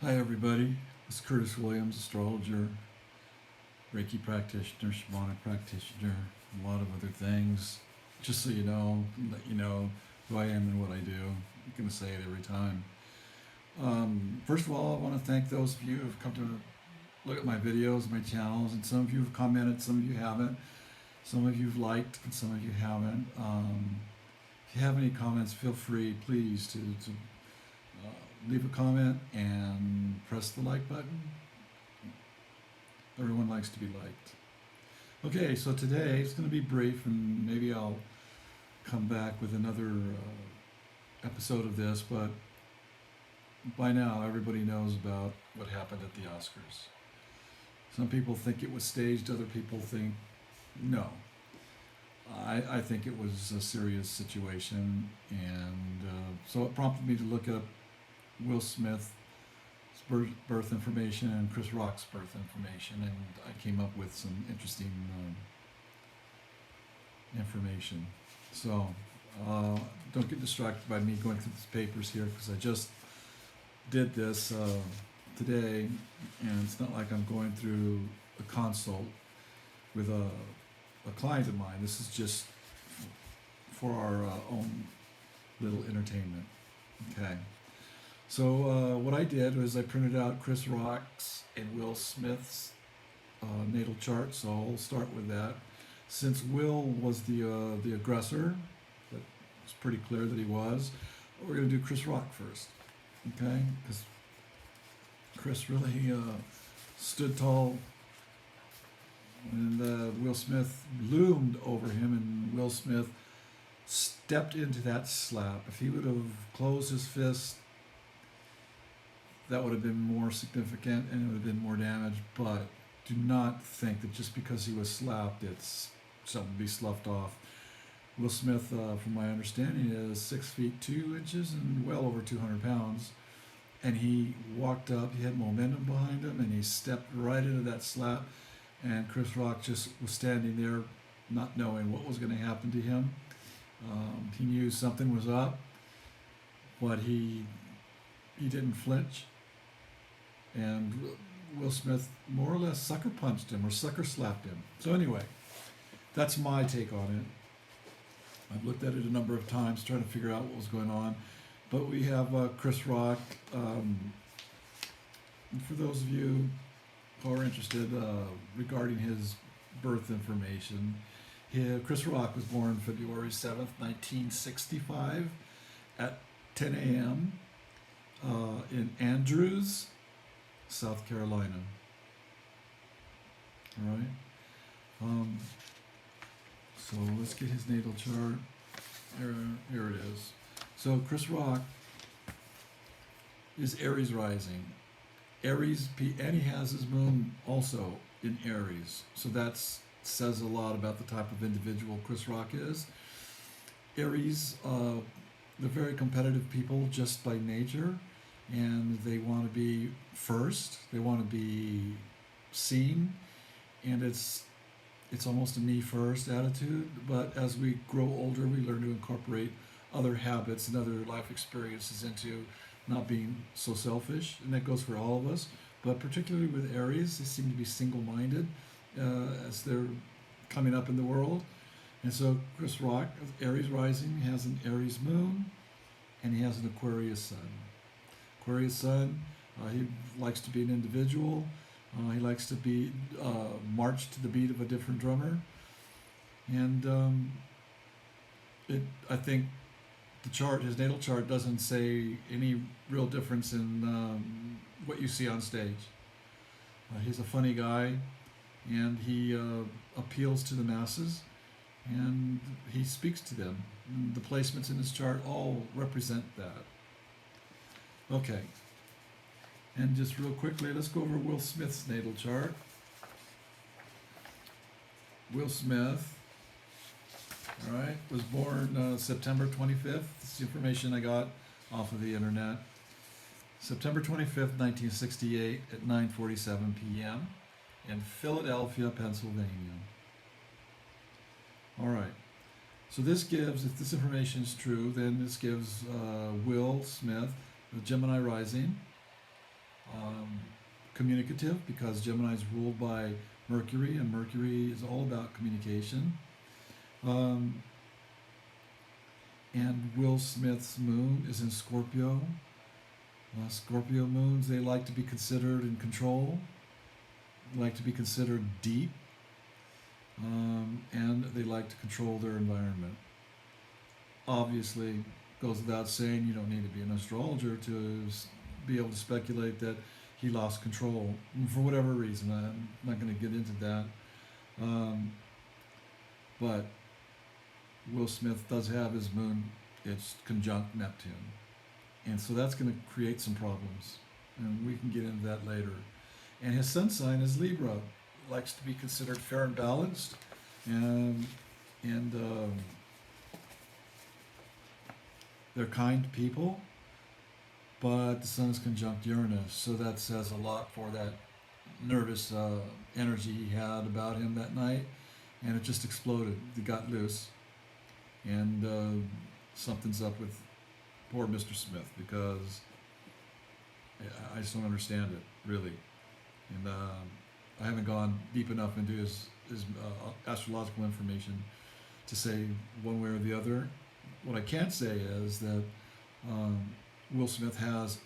Hi everybody, it's Curtis Williams, astrologer, Reiki practitioner, shamanic practitioner, a lot of other things. Just so you know, let you know who I am and what I do. I'm going to say it every time. First of all, I want to thank those of you who have come to look at my videos, my channels, and some of you have commented, some of you haven't. Some of you have liked, and some of you haven't. If you have any comments, feel free, please, to leave a comment and press the like button. Everyone likes to be liked. Okay, so today it's going to be brief, and maybe I'll come back with another episode of this, but by now everybody knows about what happened at the Oscars. Some people think it was staged, other people think no. I think it was a serious situation, and so it prompted me to look up Will Smith's birth information and Chris Rock's birth information, and I came up with some interesting information. So don't get distracted by me going through these papers here, because I just did this today, and it's not like I'm going through a consult with a client of mine. This is just for our own little entertainment. Okay. So what I did was I printed out Chris Rock's and Will Smith's natal chart. So I'll start with that. Since Will was the aggressor, it's pretty clear that he was. We're going to do Chris Rock first, okay? Because Chris really stood tall, and Will Smith loomed over him, and Will Smith stepped into that slap. If he would have closed his fist, that would have been more significant and it would have been more damage. But do not think that just because he was slapped, it's something to be sloughed off. Will Smith, from my understanding, is 6 feet 2 inches and well over 200 pounds. And he walked up, he had momentum behind him, and he stepped right into that slap. And Chris Rock just was standing there, not knowing what was going to happen to him. He knew something was up, but he didn't flinch. And Will Smith more or less sucker punched him or sucker slapped him. So anyway, that's my take on it. I've looked at it a number of times trying to figure out what was going on. But we have Chris Rock. For those of you who are interested regarding his birth information, Chris Rock was born February 7th, 1965 at 10 a.m. In Andrews, South Carolina. All right. So let's get his natal chart. Here it is. So Chris Rock is Aries rising. Aries, and he has his moon also in Aries. So that says a lot about the type of individual Chris Rock is. Aries, they're very competitive people just by nature, and they want to be first. They want to be seen, and it's almost a me first attitude. But as we grow older, we learn to incorporate other habits and other life experiences into not being so selfish, and that goes for all of us. But particularly with Aries, they seem to be single-minded as they're coming up in the world. And so Chris Rock, Aries rising, has an Aries moon, and he has an Aquarius sun. Aquarius sun, he likes to be an individual. He likes to be march to the beat of a different drummer. And I think the chart, his natal chart, doesn't say any real difference in what you see on stage. He's a funny guy, and he appeals to the masses, and he speaks to them. And the placements in his chart all represent that. Okay, and just real quickly, let's go over Will Smith's natal chart. Will Smith, all right, was born September 25th. This is the information I got off of the internet. September 25th, 1968 at 9:47 p.m. in Philadelphia, Pennsylvania. All right. So this gives, if this information is true, then this gives Will Smith, the Gemini rising, um, communicative, because Gemini is ruled by Mercury, and Mercury is all about communication. Um, and Will Smith's moon is in Scorpio. Scorpio moons, they like to be considered in control, like to be considered deep, and they like to control their environment. Obviously, goes without saying, you don't need to be an astrologer to be able to speculate that he lost control for whatever reason. I'm not going to get into that. Um, but Will Smith does have his moon, it's conjunct Neptune. And so that's going to create some problems. And we can get into that later. And his sun sign is Libra, likes to be considered fair and balanced. And, and they're kind people, but the sun is conjunct Uranus. So that says a lot for that nervous energy he had about him that night. And it just exploded. It got loose. And something's up with poor Mr. Smith, because I just don't understand it, really. And I haven't gone deep enough into his astrological information to say one way or the other. What I can say is that Will Smith has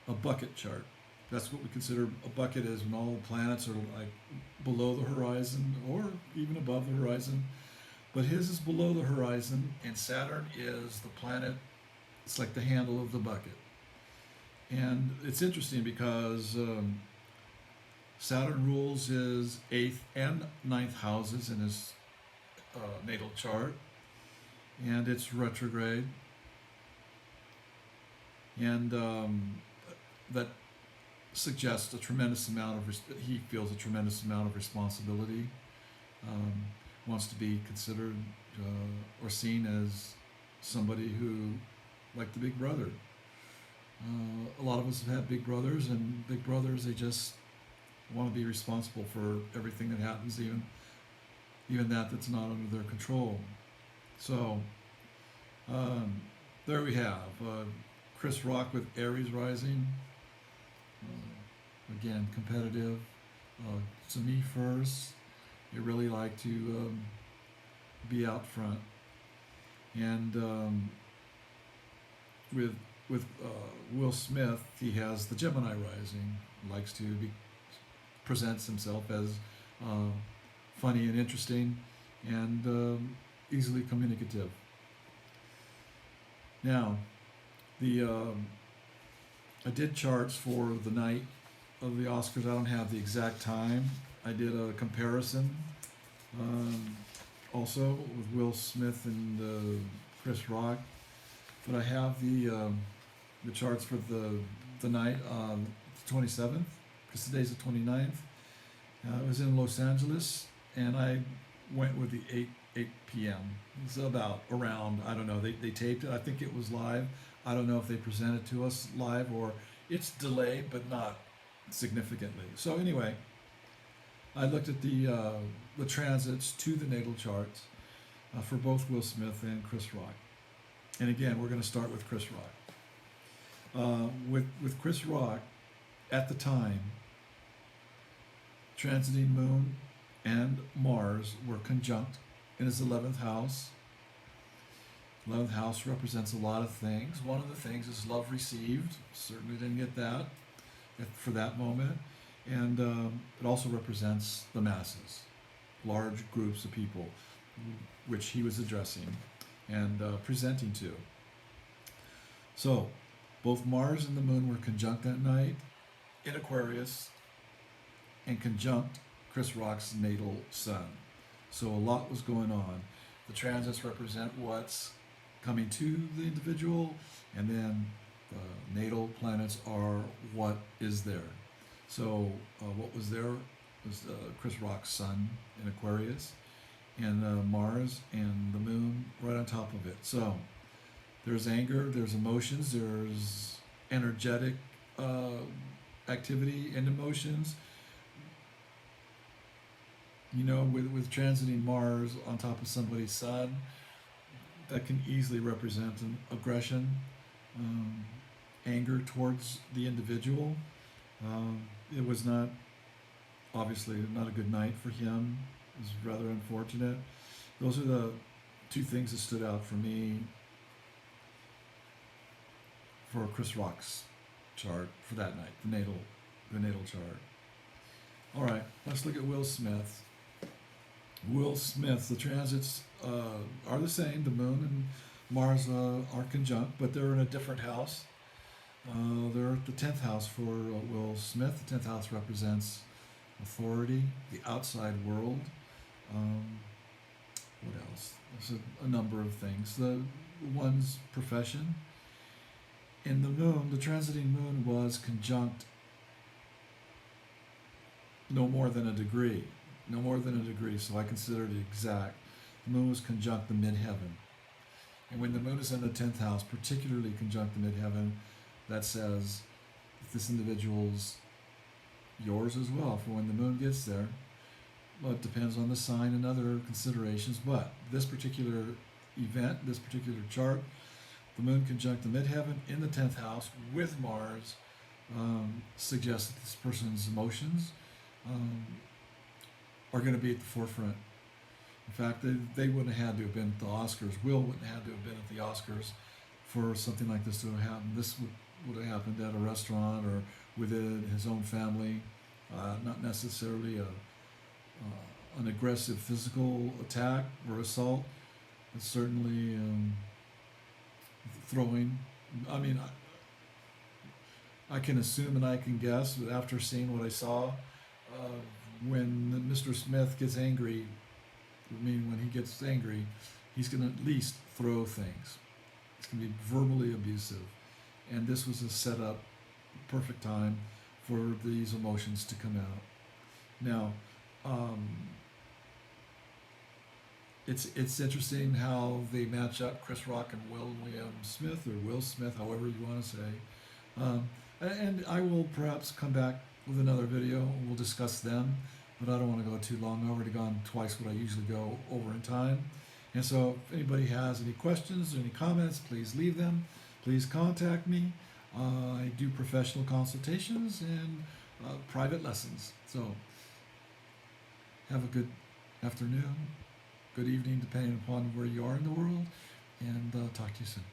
a bucket chart. That's what we consider a bucket, is when all the planets are like below the horizon or even above the horizon. But his is below the horizon, and Saturn is the planet. It's like the handle of the bucket. And it's interesting because Saturn rules his 8th and 9th houses in his natal chart, and it's retrograde. And that suggests a tremendous amount of, he feels a tremendous amount of responsibility, wants to be considered or seen as somebody who, like the big brother. A lot of us have had big brothers, and big brothers, they just want to be responsible for everything that happens, even that's not under their control. So there we have Chris Rock with Aries rising. Again, competitive. To me first, you really like to be out front. And with Will Smith, he has the Gemini rising. Likes to presents himself as funny and interesting, and easily communicative. Now, I did charts for the night of the Oscars. I don't have the exact time. I did a comparison, also with Will Smith and Chris Rock, but I have the charts for the night, the 27th, because today's the 29th. It was in Los Angeles, and I went with the 8 p.m. It's about around, I don't know, they taped it. I think it was live. I don't know if they presented to us live or it's delayed, but not significantly. So anyway, I looked at the transits to the natal charts for both Will Smith and Chris Rock. And again, we're going to start with Chris Rock. With Chris Rock, at the time, transiting Moon and Mars were conjunct in his 11th house. 11th house represents a lot of things. One of the things is love received. Certainly didn't get that for that moment. And it also represents the masses, large groups of people, which he was addressing and presenting to. So, both Mars and the Moon were conjunct that night in Aquarius and conjunct Chris Rock's natal sun. So a lot was going on. The transits represent what's coming to the individual, and then the natal planets are what is there. So what was there was Chris Rock's sun in Aquarius, and Mars and the Moon right on top of it. So there's anger, there's emotions, there's energetic activity and emotions. You know, with transiting Mars on top of somebody's sun, that can easily represent an aggression, anger towards the individual. It was not, obviously, not a good night for him. It was rather unfortunate. Those are the two things that stood out for me for Chris Rock's chart for that night, the natal chart. All right, let's look at Will Smith. Will Smith, the transits are the same. The Moon and Mars are conjunct, but they're in a different house. They're at the 10th house for Will Smith. The 10th house represents authority, the outside world. Um, what else? There's a number of things. The one's profession. In the moon, the transiting moon was conjunct no more than a degree. No more than a degree, so I consider it exact. The moon was conjunct the midheaven. And when the moon is in the 10th house, particularly conjunct the midheaven, that says if this individual's yours as well for when the moon gets there. Well, it depends on the sign and other considerations, but this particular event, this particular chart, the moon conjunct the midheaven in the 10th house with Mars, suggests that this person's emotions are going to be at the forefront. In fact, they wouldn't have had to have been at the Oscars. Will wouldn't have had to have been at the Oscars for something like this to have happened. This would have happened at a restaurant or within his own family, not necessarily an aggressive physical attack or assault, but certainly throwing. I mean, I can assume and I can guess, but after seeing what I saw, when Mr. Smith gets angry, I mean, when he gets angry, he's going to at least throw things. It's going to be verbally abusive. And this was a setup, perfect time for these emotions to come out. Now, it's interesting how they match up, Chris Rock and William Smith, or Will Smith, however you want to say. And I will perhaps come back with another video. We'll discuss them, but I don't want to go too long. I've already gone twice what I usually go over in time. And so if anybody has any questions or any comments, please leave them. Please contact me. I do professional consultations and private lessons. So have a good afternoon, good evening, depending upon where you are in the world, and talk to you soon.